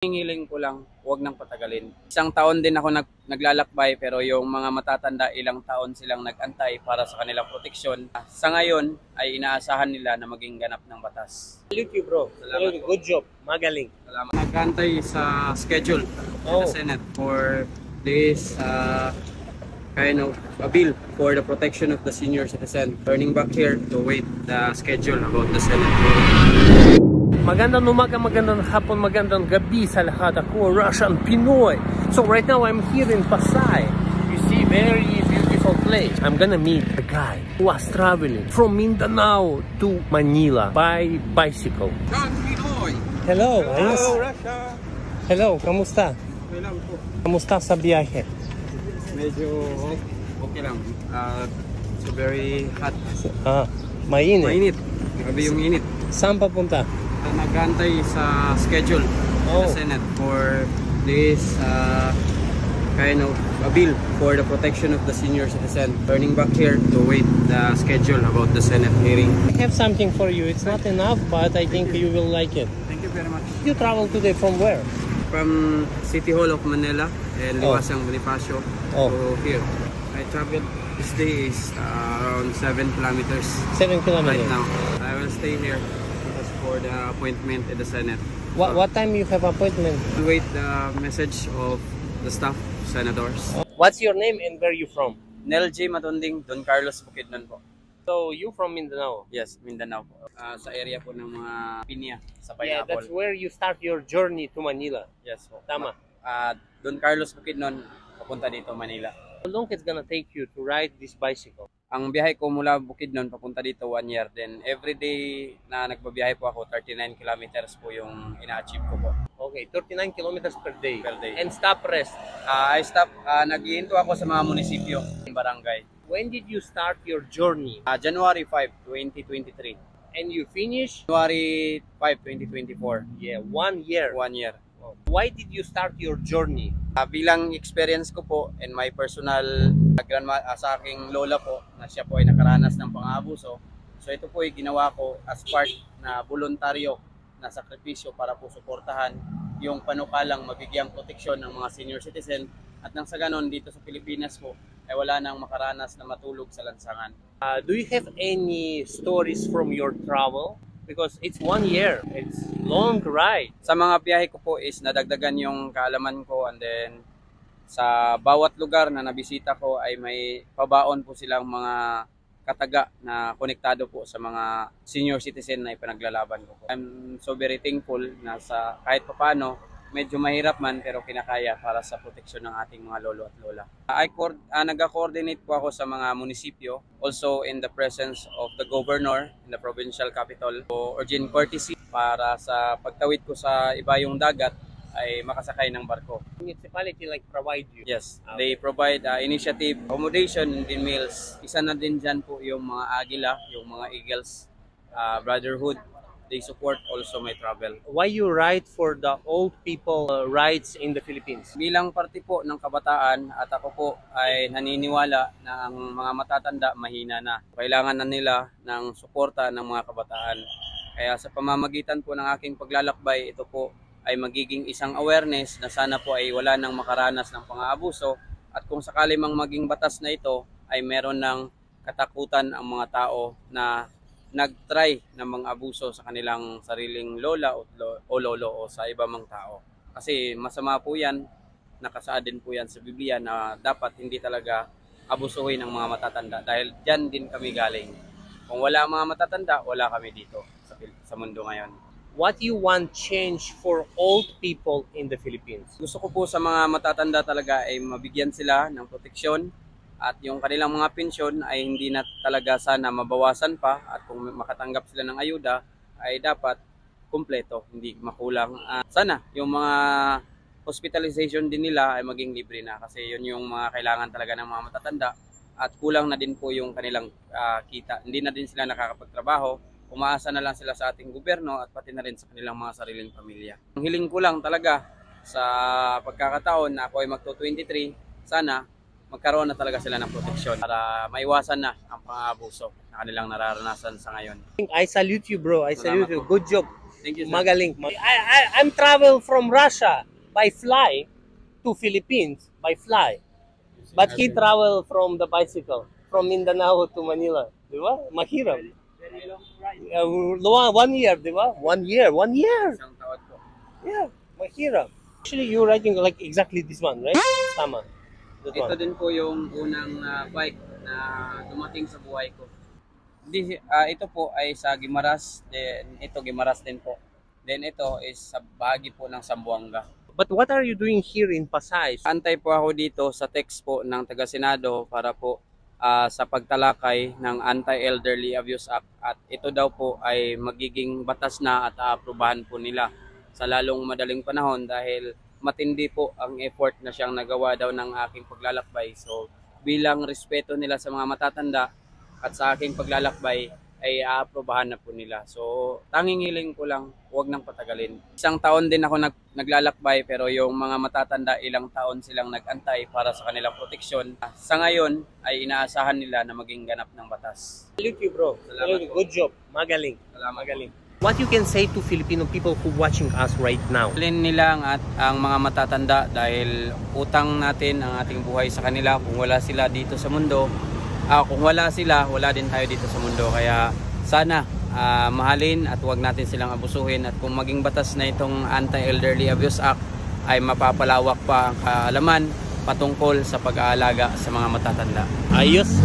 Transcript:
Hingiling ko lang, huwag nang patagalin. Isang taon din ako naglalakbay pero yung mga matatanda ilang taon silang nag-antay para sa kanilang proteksyon. Sa ngayon ay inaasahan nila na maging ganap ng batas. Salute you, bro. Salamat po. Good job. Magaling. Salamat. Nag-antay sa schedule ng Senate for this kind of a bill for the protection of the senior citizen. Turning back here to wait the schedule about the Senate hearing. Magandang umaga, magandang hapon, magandang gabi sa lahat. Ako, Russian Pinoy. So right now, I'm here in Pasay. You see, very beautiful place. I'm gonna meet a guy who was traveling from Mindanao to Manila by bicycle. John Pinoy! Hello. Hello, Russia! Hello, kamusta? Okay lang po. Kamusta sa biyahe? Medyo okay lang. So very hot. Mainit. Mainit. Grabe yung init. Saan papunta? Nag-antay sa schedule ng Senate for this kind of a bill for the protection of the senior citizen. Turning back here to wait the schedule about the Senate hearing. I have something for you. It's not enough, but I think you will like it. Thank you very much. You travel today from where? From City Hall of Manila and Liwasang Bonifacio to here. I traveled this day is around 7 kilometers. 7 kilometers. Right now. I will stay here for the appointment in the Senate. What time you have appointment? To wait the message of the staff, senators. What's your name and where you from? Nel J. Matunding, Don Carlos Bukidnon po. So you from Mindanao? Yes, Mindanao po. Sa area po ng mga Pinya, sa Yeah, Pineapple. that's where you start your journey to Manila. Yes po. Tama. Don Carlos Bukidnon, papunta dito Manila. How long it's gonna take you to ride this bicycle? Ang biyahe ko mula Bukidnon papunta dito 1 year. Then every day na nagbabiyahe po ako, 39 kilometers po yung ina-achieve ko po. Okay, 39 kilometers per day. Per day. And stop rest. I stop, naghihinto ako sa mga munisipyo, barangay. When did you start your journey? January 5, 2023. And you finish? January 5, 2024. Yeah, 1 year. 1 year. Why did you start your journey? Bilang experience ko po and my personal sa aking lola po na siya po ay nakaranas ng pang-aabuso. So ito po ay ginawa ko as part na voluntaryo na sakripisyo para po suportahan yung panukalang mabigyang proteksyon ng mga senior citizen at nang sa ganon dito sa Pilipinas po ay wala nang makaranas na matulog sa lansangan. Do you have any stories from your travel? Because it's 1 year, it's long ride. Sa mga biyahe ko po is nadagdagan yung kaalaman ko and then sa bawat lugar na nabisita ko ay may pabaon po silang mga kataga na konektado po sa mga senior citizen na ipanaglalaban ko. I'm so very thankful na sa kahit papano medyo mahirap man pero kinakaya para sa proteksyon ng ating mga lolo at lola. Nag-coordinate po ako sa mga munisipyo, also in the presence of the governor in the provincial capital. So, urgent courtesy para sa pagtawid ko sa iba yung dagat ay makasakay ng barko. Municipality like provide you? Yes, they provide initiative, accommodation, and then meals. Isa na din dyan po yung mga agila, yung mga eagles, brotherhood. They support also my travel. Why you ride for the old people rights in the Philippines? Bilang parte po ng kabataan at ako po ay naniniwala na ang mga matatanda mahina na. Kailangan na nila ng suporta ng mga kabataan. Kaya sa pamamagitan po ng aking paglalakbay, ito po ay magiging isang awareness na sana po ay wala nang makaranas ng pang-aabuso at kung sakali mang maging batas na ito ay meron ng katakutan ang mga tao na nag-try na mga abuso sa kanilang sariling lola o lolo o sa iba mang tao. Kasi masama po yan, nakasaad din po yan sa Biblia na dapat hindi talaga abusuhin ng mga matatanda dahil dyan din kami galing. Kung wala ang mga matatanda, wala kami dito sa mundo ngayon. What you want change for old people in the Philippines? Gusto ko po sa mga matatanda talaga ay mabigyan sila ng proteksyon at yung kanilang mga pensyon ay hindi na talaga sana mabawasan pa at kung makatanggap sila ng ayuda ay dapat kumpleto, hindi makulang. Sana yung mga hospitalization din nila ay maging libre na kasi yun yung mga kailangan talaga ng mga matatanda at kulang na din po yung kanilang kita. Hindi na din sila nakakapagtrabaho, umaasa na lang sila sa ating gobyerno at pati na rin sa kanilang mga sariling pamilya. Ang hiling ko lang talaga sa pagkakataon na ako ay magto-23, sana magkaroon na talaga sila ng proteksyon para maiwasan na ang pang-aabuso na kanilang nararanasan sa ngayon. I salute you, bro. I salute you. Salamat po. Good job. Thank you, sir. Magaling. I'm travel from Russia by fly to Philippines by fly. But he travel from the bicycle from Mindanao to Manila. Di ba? Mahirap. 1 year, di ba? 1 year. 1 year. Isang taon po. Yeah, mahirap. Actually, you're riding like exactly this one, right? Tama. That Ito one. din po yung unang bike na dumating sa buhay ko. Ito po ay sa Guimaras, then ito Guimaras din po. Then ito is sa bahagi po ng Zamboanga. But what are you doing here in Pasay? Antay po ako dito sa text po ng taga-Senado para po sa pagtalakay ng Anti-Elderly Abuse Act, at ito daw po ay magiging batas na at aaprubahan po nila sa lalong madaling panahon dahil matindi po ang effort na siyang nagawa daw ng aking paglalakbay. So bilang respeto nila sa mga matatanda at sa aking paglalakbay ay aaprubahan na po nila. So tanging hiling ko lang, huwag nang patagalin. Isang taon din ako naglalakbay, pero yung mga matatanda ilang taon silang nag-antay para sa kanilang proteksyon. Sa ngayon ay inaasahan nila na maging ganap ng batas. Salute you, bro. Salamat po. Good job. Magaling. Salamat. Magaling. What you can say to Filipino people who watching us right now? Alin nila ang mga matatanda dahil utang natin ang ating buhay sa kanila. Kung wala sila dito sa mundo, kung wala sila, wala din tayo dito sa mundo. Kaya sana mahalin at huwag natin silang abusuhin. At kung maging batas na itong Anti-Elderly Abuse Act, ay mapapalawak pa ang kaalaman patungkol sa pag-aalaga sa mga matatanda. Ayos.